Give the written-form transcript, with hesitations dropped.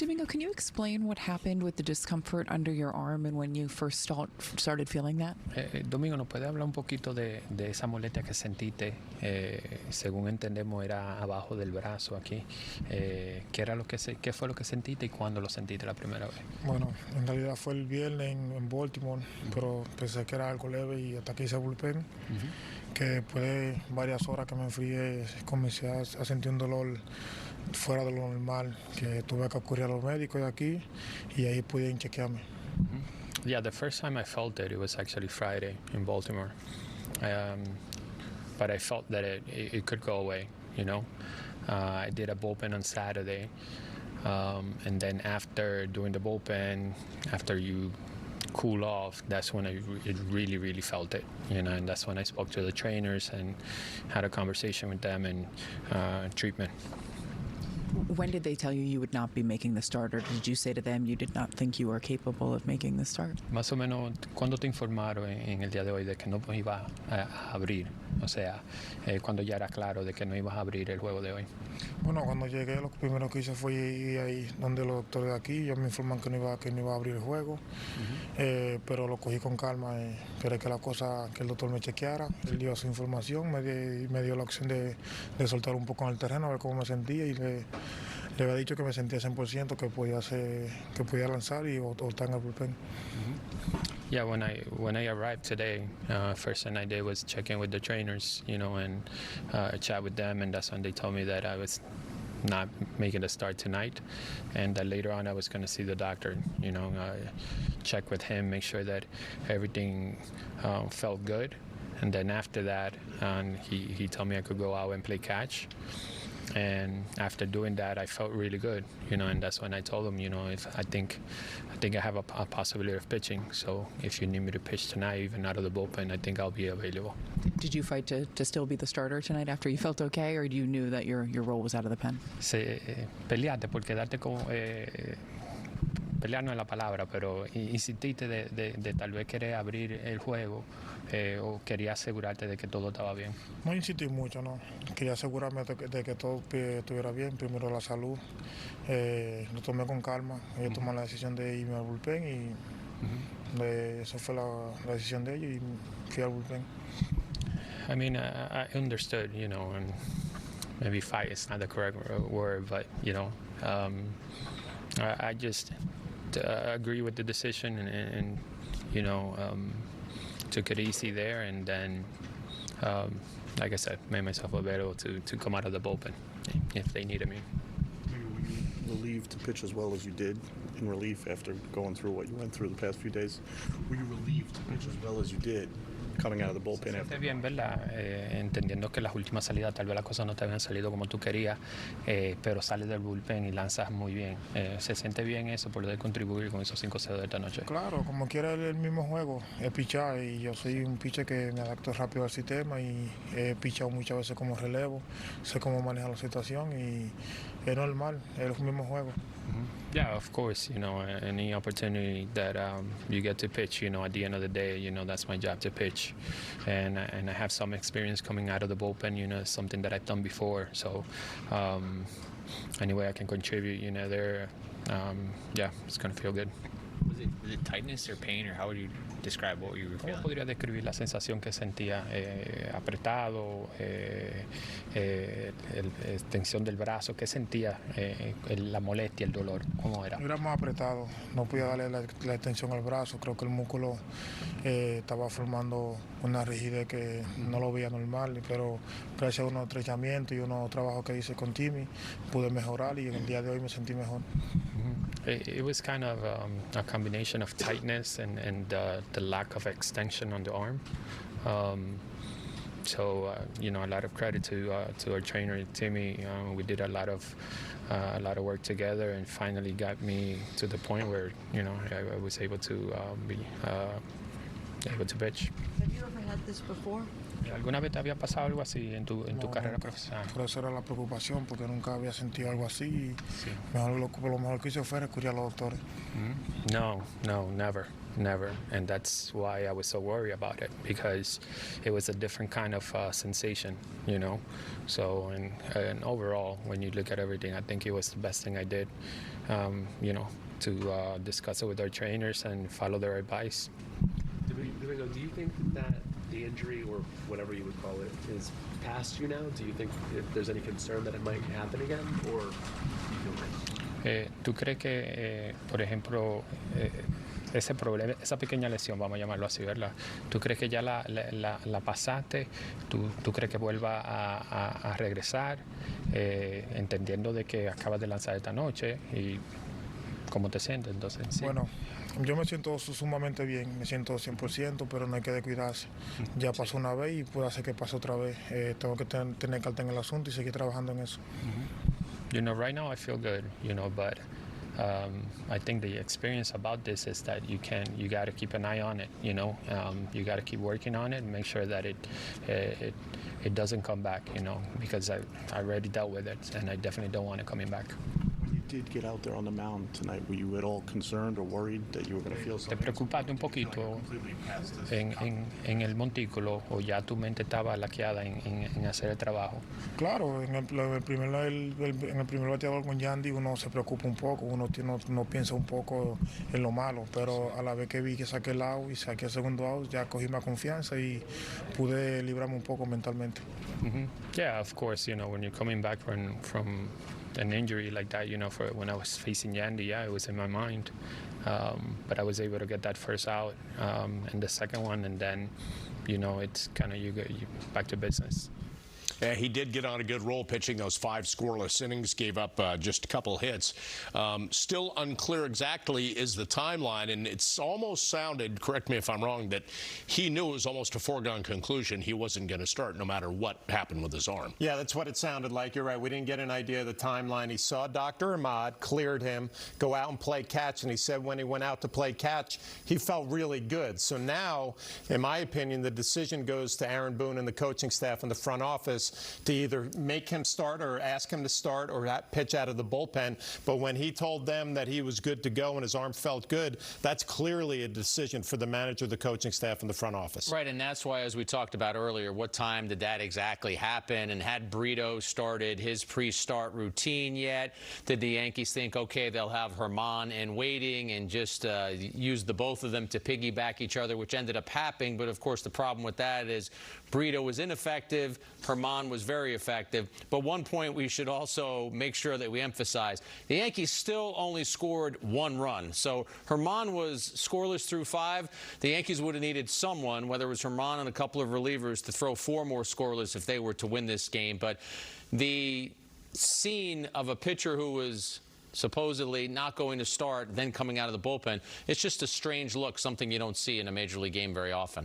Domingo, can you explain what happened with the discomfort under your arm and when you first started feeling that? Domingo, ¿nos puede hablar un poquito de esa molestia que sentiste? Según entendemos era abajo del brazo aquí. ¿Qué fue lo que sentiste y cuándo lo sentiste la primera vez? Bueno, en realidad fue el viernes en Baltimore, pero pensé que era algo leve y hasta que hice bullpen, que después de varias horas que me enfrié comencé a sentir un dolor fuera de lo normal, que tuve que acudir a los médicos de aquí y ahí pudieron chequearme. Yeah, the first time I felt it was actually Friday in Baltimore. But I felt that it could go away, you know. I did a bullpen on Saturday, and then after doing the bullpen, after you cool off, that's when it really, really felt it, you know, and that's when I spoke to the trainers and had a conversation with them and treatment. When did they tell you would not be making the start, or did you say to them you did not think you were capable of making the start? Más o menos, ¿cuándo te informaron en el día de hoy de que no iba a abrir? O sea, cuando ya era claro de que no ibas a abrir el juego de hoy. Bueno, cuando llegué, lo primero que hice fue ir ahí donde los doctores de aquí, ellos me informan que no iba a abrir el juego, pero lo cogí con calma, esperé que el doctor me chequeara, él dio su información, me dio la opción de soltar un poco en el terreno, a ver cómo me sentía, y le había dicho que me sentía 100%, que podía lanzar y o estar en el bullpen. Yeah, when I arrived today, first thing I did was check in with the trainers, you know, and chat with them, and that's when they told me that I was not making a start tonight, and that later on I was going to see the doctor, you know, check with him, make sure that everything felt good, and then after that, he told me I could go out and play catch. And after doing that, I felt really good, you know, and that's when I told him, you know, I think I have a possibility of pitching. So if you need me to pitch tonight, even out of the bullpen, I think I'll be available. Did you fight to still be the starter tonight after you felt okay, or you knew that your role was out of the pen? Peleaste por quedarte con... pelear no es la palabra, pero insististe de tal vez querer abrir el juego, o quería asegurarte de que todo estaba bien. No insistí mucho, no. Quería asegurarme de que todo estuviera bien, primero la salud. Lo tomé con calma, ellos tomaron la decisión de irme al bullpen y esa fue la decisión de ellos y fui al bullpen. I mean, I understood, you know, and maybe fight is not the correct word, but, you know, I just agree with the decision and you know, took it easy there, and then, like I said, made myself available to come out of the bullpen if they needed me. Were you relieved to pitch as well as you did in relief after going through what you went through the past few days? Were you relieved to pitch as well as you did coming out of the bullpen? Se siente bien, ¿verdad? Entendiendo que las últimas salidas tal vez las cosas no te habían salido como tú querías, pero sales del bullpen y lanzas muy bien. ¿Se siente bien eso, poder contribuir con esos 5-0 de esta noche? Claro, como quiera el mismo juego, es pichar, y yo soy un pitcher que me adapto rápido al sistema y he pichado muchas veces como relevo, sé cómo manejar la situación y es normal, es el mismo juego. Yeah, of course, you know, any opportunity that you get to pitch, you know, at the end of the day, you know, that's my job to pitch. And I have some experience coming out of the bullpen, you know, it's something that I've done before. So any way I can contribute, you know, there, yeah, it's going to feel good. Was it tightness or pain, or how would you describe what you were feeling? ¿Cómo podría describir la sensación que sentía? Apretado, tensión del brazo, ¿qué sentía? La molestia, el dolor, ¿cómo era? Era más apretado, no podía darle la extensión al brazo, creo que el músculo estaba formando una rigidez que no lo veía normal, pero gracias a unos estrechamientos y unos trabajos que hice con Timmy pude mejorar y en el día de hoy me sentí mejor. It was kind of a combination of tightness and the lack of extension on the arm. So you know, a lot of credit to our trainer Timmy. We did a lot of work together, and finally got me to the point where, you know, I was able to be able to pitch. Have you ever had this before? ¿Alguna vez te había pasado algo así en tu carrera nunca. profesional? Por eso era la preocupación, porque nunca había sentido algo así. Y Sí. lo mejor que hice fue recurrir a los doctores. No, never. never. And that's why I was so worried about it, because it was a different kind of sensation, you know. So, and overall, when you look at everything, I think it was the best thing I did, you know, to discuss it with our trainers and follow their advice. Domingo, do you think that the injury, or whatever you would call it, is past you now? Do you think if there's any concern that it might happen again, or do you feel good? ¿Tú crees que, por ejemplo, ese problema, esa pequeña lesión, vamos a llamarlo así, ¿verdad? ¿Tú crees que ya la pasaste? ¿Tú crees que vuelva a regresar? Entendiendo de que acabas de lanzar esta noche, y ¿cómo te sientes entonces? ¿Sí? Bueno, yo me siento sumamente bien, me siento 100%, pero no hay que descuidarse. Ya pasó una vez y puede hacer que pase otra vez. Tengo que tener carta en el asunto y seguir trabajando en eso. You know, right now I feel good, you know, but I think the experience about this is that you got to keep an eye on it, you know. You got to keep working on it and make sure that it doesn't come back, you know, because I already dealt with it, and I definitely don't want it coming back. When you did get out there on the mound tonight, were you at all concerned or worried that you were going to feel ¿Te something? preocupaste un poquito en el montículo, o ya tu mente estaba laqueada en hacer el trabajo? Claro, en el primer bateador con Yandy uno se preocupa un poco, uno piensa un poco en lo malo, pero a la vez que vi que saqué el out y saqué el segundo out, ya cogí más confianza y pude librarme un poco mentalmente. Yeah, of course, you know, when you're coming back from an injury like that, you know, for when I was facing Yandy, yeah, it was in my mind. But I was able to get that first out and the second one, and then, you know, it's kind of you back to business. He did get on a good roll pitching those 5 scoreless innings, gave up just a couple hits. Still unclear exactly is the timeline, and it's almost sounded, correct me if I'm wrong, that he knew it was almost a foregone conclusion he wasn't going to start no matter what happened with his arm. Yeah, that's what it sounded like. You're right. We didn't get an idea of the timeline. He saw Dr. Ahmad, cleared him, go out and play catch, and he said when he went out to play catch, he felt really good. So now, in my opinion, the decision goes to Aaron Boone and the coaching staff and the front office to either make him start or ask him to start or pitch out of the bullpen. But when he told them that he was good to go and his arm felt good, that's clearly a decision for the manager, the coaching staff, and the front office. Right, and that's why, as we talked about earlier, what time did that exactly happen? And had Brito started his pre-start routine yet? Did the Yankees think, okay, they'll have Germán in waiting and just use the both of them to piggyback each other, which ended up happening. But, of course, the problem with that is Brito was ineffective, Germán was very effective. But one point we should also make sure that we emphasize, the Yankees still only scored 1 run. So Germán was scoreless through 5. The Yankees would have needed someone, whether it was Germán and a couple of relievers, to throw 4 more scoreless if they were to win this game. But the scene of a pitcher who was supposedly not going to start, then coming out of the bullpen, it's just a strange look, something you don't see in a Major League game very often.